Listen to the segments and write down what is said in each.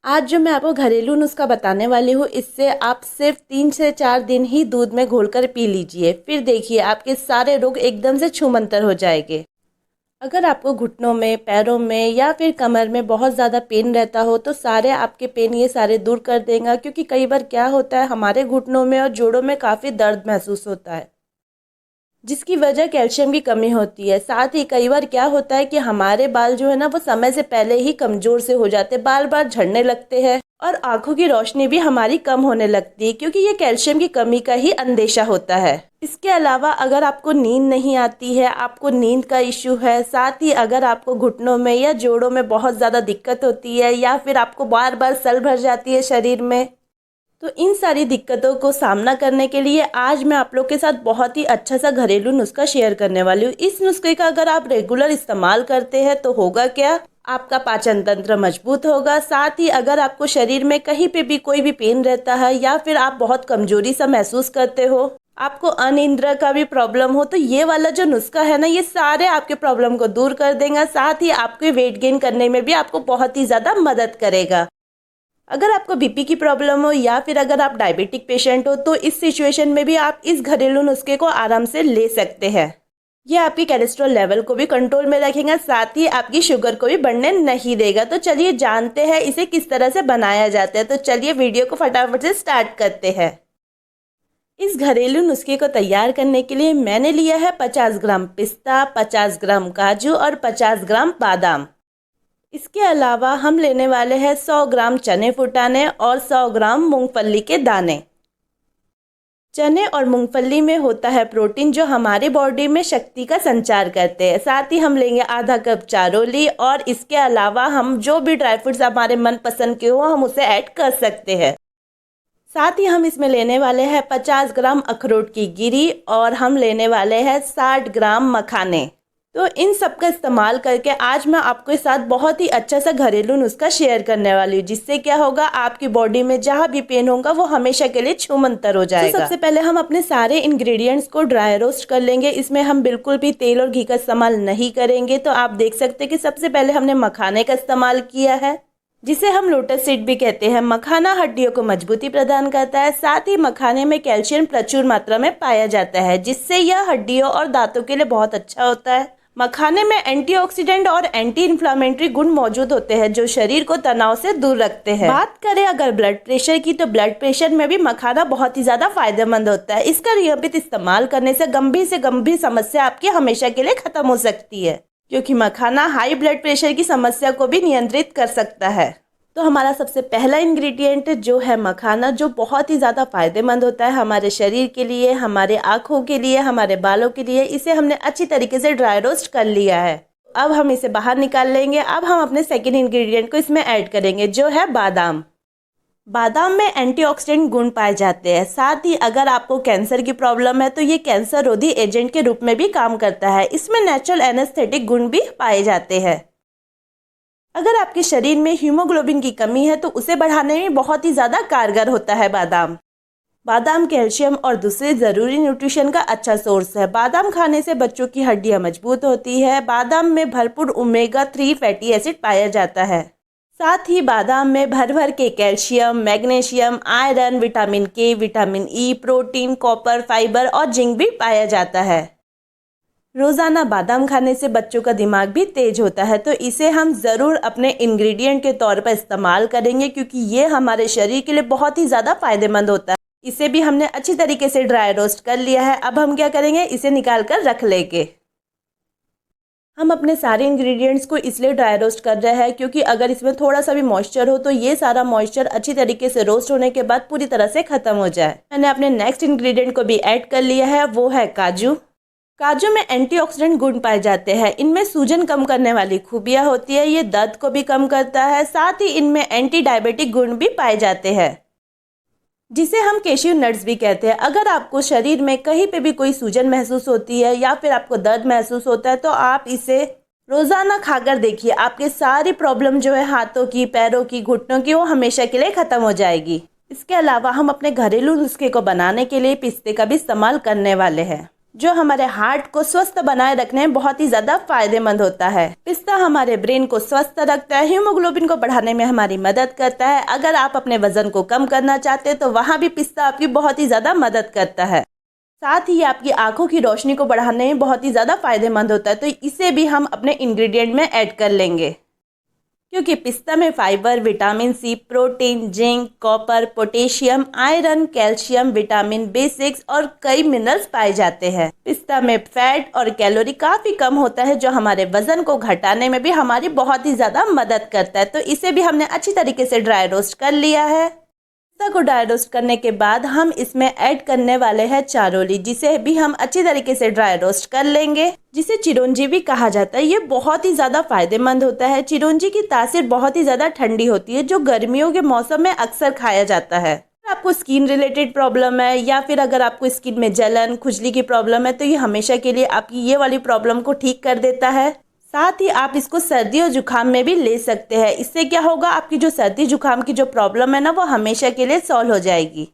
आज जो मैं आपको घरेलू नुस्खा बताने वाली हूँ, इससे आप सिर्फ 3 से 4 दिन ही दूध में घोलकर पी लीजिए। फिर देखिए आपके सारे रोग एकदम से छूमंतर हो जाएंगे। अगर आपको घुटनों में, पैरों में या फिर कमर में बहुत ज़्यादा पेन रहता हो तो सारे आपके पेन ये सारे दूर कर देगा। क्योंकि कई बार क्या होता है, हमारे घुटनों में और जोड़ों में काफ़ी दर्द महसूस होता है, जिसकी वजह कैल्शियम की कमी होती है। साथ ही कई बार क्या होता है कि हमारे बाल जो है ना, वो समय से पहले ही कमज़ोर से हो जाते हैं, बाल बाल झड़ने लगते हैं और आंखों की रोशनी भी हमारी कम होने लगती है, क्योंकि ये कैल्शियम की कमी का ही अंदेशा होता है। इसके अलावा अगर आपको नींद नहीं आती है, आपको नींद का इश्यू है, साथ ही अगर आपको घुटनों में या जोड़ों में बहुत ज़्यादा दिक्कत होती है या फिर आपको बार बार सल भर जाती है शरीर में, तो इन सारी दिक्कतों को सामना करने के लिए आज मैं आप लोग के साथ बहुत ही अच्छा सा घरेलू नुस्खा शेयर करने वाली हूँ। इस नुस्खे का अगर आप रेगुलर इस्तेमाल करते हैं तो होगा क्या, आपका पाचन तंत्र मजबूत होगा। साथ ही अगर आपको शरीर में कहीं पे भी कोई भी पेन रहता है या फिर आप बहुत कमजोरी सा महसूस करते हो, आपको अनिद्रा का भी प्रॉब्लम हो, तो ये वाला जो नुस्खा है ना, ये सारे आपके प्रॉब्लम को दूर कर देगा। साथ ही आपके वेट गेन करने में भी आपको बहुत ही ज़्यादा मदद करेगा। अगर आपको बीपी की प्रॉब्लम हो या फिर अगर आप डायबिटिक पेशेंट हो तो इस सिचुएशन में भी आप इस घरेलू नुस्खे को आराम से ले सकते हैं। यह आपकी कोलेस्ट्रॉल लेवल को भी कंट्रोल में रखेगा, साथ ही आपकी शुगर को भी बढ़ने नहीं देगा। तो चलिए जानते हैं इसे किस तरह से बनाया जाता है। तो चलिए वीडियो को फटाफट से स्टार्ट करते हैं। इस घरेलू नुस्खे को तैयार करने के लिए मैंने लिया है 50 ग्राम पिस्ता, 50 ग्राम काजू और 50 ग्राम बादाम। इसके अलावा हम लेने वाले हैं 100 ग्राम चने फुटाने और 100 ग्राम मूंगफली के दाने। चने और मूंगफली में होता है प्रोटीन, जो हमारी बॉडी में शक्ति का संचार करते हैं। साथ ही हम लेंगे आधा कप चारोली और इसके अलावा हम जो भी ड्राई फ्रूट्स हमारे मनपसंद के हो हम उसे ऐड कर सकते हैं। साथ ही हम इसमें लेने वाले हैं 50 ग्राम अखरोट की गिरी और हम लेने वाले हैं 60 ग्राम मखाने। तो इन सब का इस्तेमाल करके आज मैं आपके साथ बहुत ही अच्छा सा घरेलू नुस्खा शेयर करने वाली हूँ, जिससे क्या होगा, आपकी बॉडी में जहाँ भी पेन होगा वो हमेशा के लिए छूमंतर हो जाएगा। तो सबसे पहले हम अपने सारे इंग्रेडिएंट्स को ड्राई रोस्ट कर लेंगे। इसमें हम बिल्कुल भी तेल और घी का इस्तेमाल नहीं करेंगे। तो आप देख सकते हैं कि सबसे पहले हमने मखाने का इस्तेमाल किया है, जिसे हम लोटस सीड भी कहते हैं। मखाना हड्डियों को मजबूती प्रदान करता है। साथ ही मखाने में कैल्शियम प्रचुर मात्रा में पाया जाता है, जिससे यह हड्डियों और दांतों के लिए बहुत अच्छा होता है। मखाने में एंटीऑक्सीडेंट और एंटी इन्फ्लामेटरी गुण मौजूद होते हैं, जो शरीर को तनाव से दूर रखते हैं। बात करें अगर ब्लड प्रेशर की, तो ब्लड प्रेशर में भी मखाना बहुत ही ज्यादा फायदेमंद होता है। इसका नियमित इस्तेमाल करने से गंभीर समस्या आपकी हमेशा के लिए खत्म हो सकती है, क्योंकि मखाना हाई ब्लड प्रेशर की समस्या को भी नियंत्रित कर सकता है। तो हमारा सबसे पहला इंग्रेडिएंट जो है मखाना, जो बहुत ही ज़्यादा फायदेमंद होता है हमारे शरीर के लिए, हमारे आँखों के लिए, हमारे बालों के लिए। इसे हमने अच्छी तरीके से ड्राई रोस्ट कर लिया है। अब हम इसे बाहर निकाल लेंगे। अब हम अपने सेकेंड इंग्रेडिएंट को इसमें ऐड करेंगे, जो है बादाम। बादाम में एंटीऑक्सीडेंट गुण पाए जाते हैं। साथ ही अगर आपको कैंसर की प्रॉब्लम है तो ये कैंसर रोधी एजेंट के रूप में भी काम करता है। इसमें नेचुरल एनेस्थेटिक गुण भी पाए जाते हैं। अगर आपके शरीर में हीमोग्लोबिन की कमी है तो उसे बढ़ाने में बहुत ही ज़्यादा कारगर होता है बादाम। बादाम कैल्शियम और दूसरे ज़रूरी न्यूट्रिशन का अच्छा सोर्स है। बादाम खाने से बच्चों की हड्डियां मजबूत होती है। बादाम में भरपूर ओमेगा 3 फैटी एसिड पाया जाता है। साथ ही बादाम में भर के कैल्शियम, मैग्नीशियम, आयरन, विटामिन के, vitamin E, protein, copper, fibre और जिंक भी पाया जाता है। रोज़ाना बादाम खाने से बच्चों का दिमाग भी तेज होता है, तो इसे हम ज़रूर अपने इंग्रेडिएंट के तौर पर इस्तेमाल करेंगे, क्योंकि ये हमारे शरीर के लिए बहुत ही ज़्यादा फायदेमंद होता है। इसे भी हमने अच्छी तरीके से ड्राई रोस्ट कर लिया है। अब हम क्या करेंगे, इसे निकाल कर रख लेंगे। हम अपने सारे इंग्रेडिएंट्स को इसलिए ड्राई रोस्ट कर रहे हैं क्योंकि अगर इसमें थोड़ा सा भी मॉइस्चर हो तो ये सारा मॉइस्चर अच्छी तरीके से रोस्ट होने के बाद पूरी तरह से ख़त्म हो जाए। मैंने अपने नेक्स्ट इंग्रेडिएंट को भी ऐड कर लिया है, वो है काजू। काजू में एंटीऑक्सीडेंट गुण पाए जाते हैं। इनमें सूजन कम करने वाली खूबियां होती है। ये दर्द को भी कम करता है। साथ ही इनमें एंटी डायबिटिक गुण भी पाए जाते हैं, जिसे हम कैश्यू नट्स भी कहते हैं। अगर आपको शरीर में कहीं पे भी कोई सूजन महसूस होती है या फिर आपको दर्द महसूस होता है तो आप इसे रोज़ाना खाकर देखिए। आपके सारी प्रॉब्लम जो है हाथों की, पैरों की, घुटनों की, वो हमेशा के लिए ख़त्म हो जाएगी। इसके अलावा हम अपने घरेलू नुस्खे को बनाने के लिए पिस्ते का भी इस्तेमाल करने वाले हैं। जो हमारे हार्ट को स्वस्थ बनाए रखने में बहुत ही ज्यादा फायदेमंद होता है। पिस्ता हमारे ब्रेन को स्वस्थ रखता है, हीमोग्लोबिन को बढ़ाने में हमारी मदद करता है। अगर आप अपने वजन को कम करना चाहते हैं तो वहाँ भी पिस्ता आपकी बहुत ही ज्यादा मदद करता है। साथ ही आपकी आंखों की रोशनी को बढ़ाने में बहुत ही ज़्यादा फायदेमंद होता है, तो इसे भी हम अपने इंग्रेडिएंट में ऐड कर लेंगे। क्योंकि पिस्ता में fibre, vitamin C, protein, zinc, copper, potassium, iron, calcium, vitamin B6 और कई मिनरल्स पाए जाते हैं। पिस्ता में फैट और कैलोरी काफ़ी कम होता है, जो हमारे वजन को घटाने में भी हमारी बहुत ही ज़्यादा मदद करता है। तो इसे भी हमने अच्छी तरीके से ड्राई रोस्ट कर लिया है। पिस्ता को ड्राई रोस्ट करने के बाद हम इसमें ऐड करने वाले हैं चारोली, जिसे भी हम अच्छी तरीके से ड्राई रोस्ट कर लेंगे, जिसे चिरौंजी भी कहा जाता है। ये बहुत ही ज़्यादा फायदेमंद होता है। चिरौंजी की तासीर बहुत ही ज़्यादा ठंडी होती है, जो गर्मियों के मौसम में अक्सर खाया जाता है। अगर आपको स्किन रिलेटेड प्रॉब्लम है या फिर अगर आपको स्किन में जलन, खुजली की प्रॉब्लम है, तो ये हमेशा के लिए आपकी ये वाली प्रॉब्लम को ठीक कर देता है। साथ ही आप इसको सर्दी और जुकाम में भी ले सकते हैं। इससे क्या होगा, आपकी जो सर्दी जुकाम की जो प्रॉब्लम है ना, वो हमेशा के लिए सॉल्व हो जाएगी।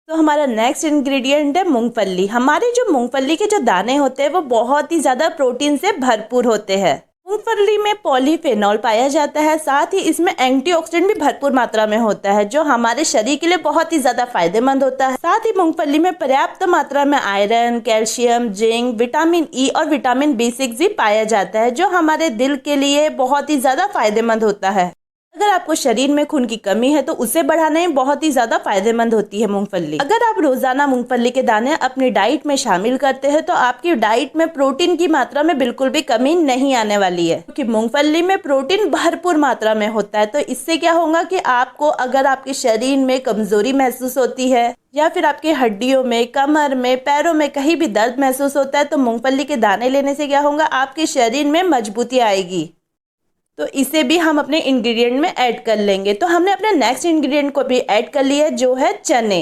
तो हमारा नेक्स्ट इंग्रेडिएंट है मूंगफली। हमारे जो मूंगफली के जो दाने होते हैं वो बहुत ही ज़्यादा प्रोटीन से भरपूर होते हैं। मूंगफली में पॉलीफेनॉल पाया जाता है, साथ ही इसमें एंटीऑक्सीडेंट भी भरपूर मात्रा में होता है, जो हमारे शरीर के लिए बहुत ही ज़्यादा फायदेमंद होता है। साथ ही मूंगफली में पर्याप्त मात्रा में iron, calcium, zinc, vitamin E और विटामिन B6 भी पाया जाता है, जो हमारे दिल के लिए बहुत ही ज़्यादा फायदेमंद होता है। अगर आपको शरीर में खून की कमी है तो उसे बढ़ाने में बहुत ही ज्यादा फायदेमंद होती है मूंगफली। अगर आप रोजाना मूंगफली के दाने अपनी डाइट में शामिल करते हैं तो आपकी डाइट में प्रोटीन की मात्रा में बिल्कुल भी कमी नहीं आने वाली है, क्योंकि मूंगफली में प्रोटीन भरपूर मात्रा में होता है। तो इससे क्या होगा कि आपको अगर आपके शरीर में कमजोरी महसूस होती है या फिर आपकी हड्डियों में, कमर में, पैरों में कहीं भी दर्द महसूस होता है, तो मूंगफली के दाने लेने से क्या होगा, आपके शरीर में मजबूती आएगी। तो इसे भी हम अपने इंग्रेडिएंट में ऐड कर लेंगे। तो हमने अपने नेक्स्ट इंग्रेडिएंट को भी ऐड कर लिया है, जो है चने,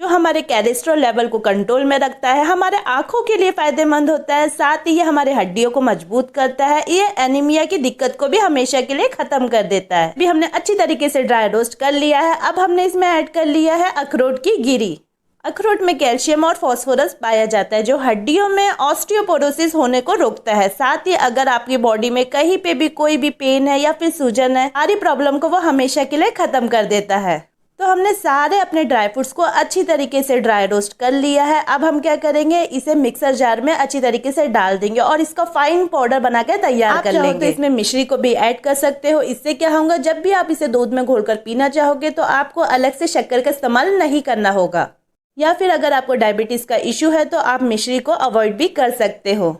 जो हमारे कोलेस्ट्रॉल लेवल को कंट्रोल में रखता है, हमारे आंखों के लिए फायदेमंद होता है। साथ ही ये हमारे हड्डियों को मजबूत करता है। ये एनीमिया की दिक्कत को भी हमेशा के लिए खत्म कर देता है। भी हमने अच्छी तरीके से ड्राई रोस्ट कर लिया है। अब हमने इसमें ऐड कर लिया है अखरोट की गिरी। अखरोट में कैल्शियम और फास्फोरस पाया जाता है, जो हड्डियों में ऑस्टियोपोरोसिस होने को रोकता है। साथ ही अगर आपकी बॉडी में कहीं पे भी कोई भी पेन है या फिर सूजन है, सारी प्रॉब्लम को वो हमेशा के लिए खत्म कर देता है। तो हमने सारे अपने ड्राई फ्रूट्स को अच्छी तरीके से ड्राई रोस्ट कर लिया है। अब हम क्या करेंगे, इसे मिक्सर जार में अच्छी तरीके से डाल देंगे और इसका फाइन पाउडर बनाकर तैयार कर लेंगे। तो इसमें मिश्री को भी ऐड कर सकते हो। इससे क्या होगा, जब भी आप इसे दूध में घोलकर पीना चाहोगे तो आपको अलग से शक्कर का इस्तेमाल नहीं करना होगा। या फिर अगर आपको डायबिटीज़ का इशू है तो आप मिश्री को अवॉइड भी कर सकते हो।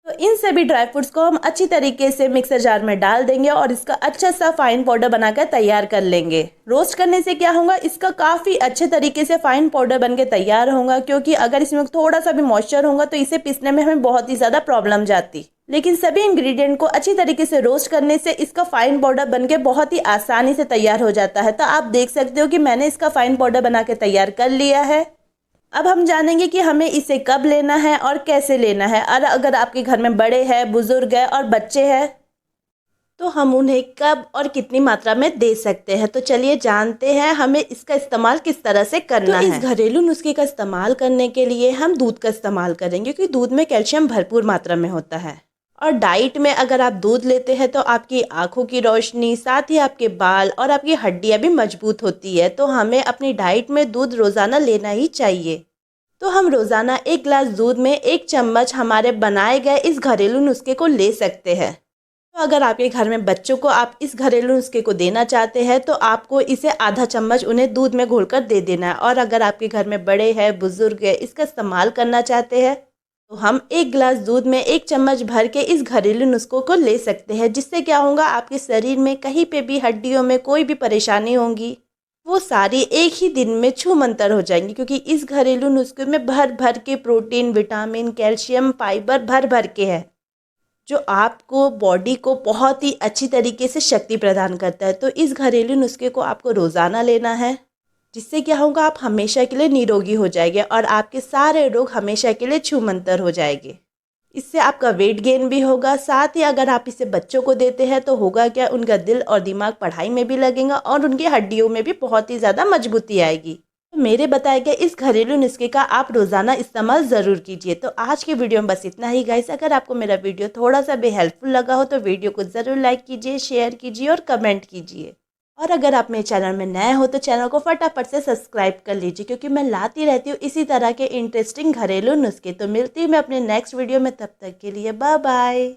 तो इन सभी ड्राई फ्रूट्स को हम अच्छी तरीके से मिक्सर जार में डाल देंगे और इसका अच्छा सा फाइन पाउडर बनाकर तैयार कर लेंगे। रोस्ट करने से क्या होगा, इसका काफ़ी अच्छे तरीके से फाइन पाउडर बनके तैयार होगा, क्योंकि अगर इसमें थोड़ा सा भी मॉइस्चर होगा तो इसे पीसने में हमें बहुत ही ज़्यादा प्रॉब्लम जाती। लेकिन सभी इंग्रेडिएंट को अच्छी तरीके से रोस्ट करने से इसका फाइन पाउडर बनके बहुत ही आसानी से तैयार हो जाता है। तो आप देख सकते हो कि मैंने इसका फाइन पाउडर बना के तैयार कर लिया है। अब हम जानेंगे कि हमें इसे कब लेना है और कैसे लेना है। और अगर आपके घर में बड़े हैं, बुजुर्ग हैं और बच्चे हैं तो हम उन्हें कब और कितनी मात्रा में दे सकते हैं। तो चलिए जानते हैं हमें इसका इस्तेमाल किस तरह से करना है। इस घरेलू नुस्खे का इस्तेमाल करने के लिए हम दूध का इस्तेमाल करेंगे, क्योंकि दूध में कैल्शियम भरपूर मात्रा में होता है। और डाइट में अगर आप दूध लेते हैं तो आपकी आंखों की रोशनी, साथ ही आपके बाल और आपकी हड्डियां भी मजबूत होती है। तो हमें अपनी डाइट में दूध रोज़ाना लेना ही चाहिए। तो हम रोज़ाना 1 गिलास दूध में 1 चम्मच हमारे बनाए गए इस घरेलू नुस्खे को ले सकते हैं। तो अगर आपके घर में बच्चों को आप इस घरेलू नुस्खे को देना चाहते हैं तो आपको इसे आधा चम्मच उन्हें दूध में घोलकर दे देना है। और अगर आपके घर में बड़े हैं, बुजुर्ग हैं, इसका इस्तेमाल करना चाहते हैं तो हम 1 गिलास दूध में 1 चम्मच भर के इस घरेलू नुस्खों को ले सकते हैं। जिससे क्या होगा, आपके शरीर में कहीं पे भी हड्डियों में कोई भी परेशानी होगी वो सारी एक ही दिन में छूमंतर हो जाएंगी, क्योंकि इस घरेलू नुस्खे में भर भर के प्रोटीन, विटामिन, कैल्शियम, फाइबर भर भर के है, जो आपको बॉडी को बहुत ही अच्छी तरीके से शक्ति प्रदान करता है। तो इस घरेलू नुस्खे को आपको रोज़ाना लेना है, जिससे क्या होगा, आप हमेशा के लिए निरोगी हो जाएंगे और आपके सारे रोग हमेशा के लिए छूमंतर हो जाएंगे। इससे आपका वेट गेन भी होगा। साथ ही अगर आप इसे बच्चों को देते हैं तो होगा क्या, उनका दिल और दिमाग पढ़ाई में भी लगेगा और उनकी हड्डियों में भी बहुत ही ज़्यादा मजबूती आएगी। तो मेरे बताए गए इस घरेलू नुस्खे का आप रोज़ाना इस्तेमाल ज़रूर कीजिए। तो आज की वीडियो में बस इतना ही गाइस। अगर आपको मेरा वीडियो थोड़ा सा भी हेल्पफुल लगा हो तो वीडियो को ज़रूर लाइक कीजिए, शेयर कीजिए और कमेंट कीजिए। और अगर आप मेरे चैनल में नए हो तो चैनल को फटाफट से सब्सक्राइब कर लीजिए, क्योंकि मैं लाती रहती हूँ इसी तरह के इंटरेस्टिंग घरेलू नुस्खे। तो मिलती हूँ मैं अपने नेक्स्ट वीडियो में, तब तक के लिए बाय बाय।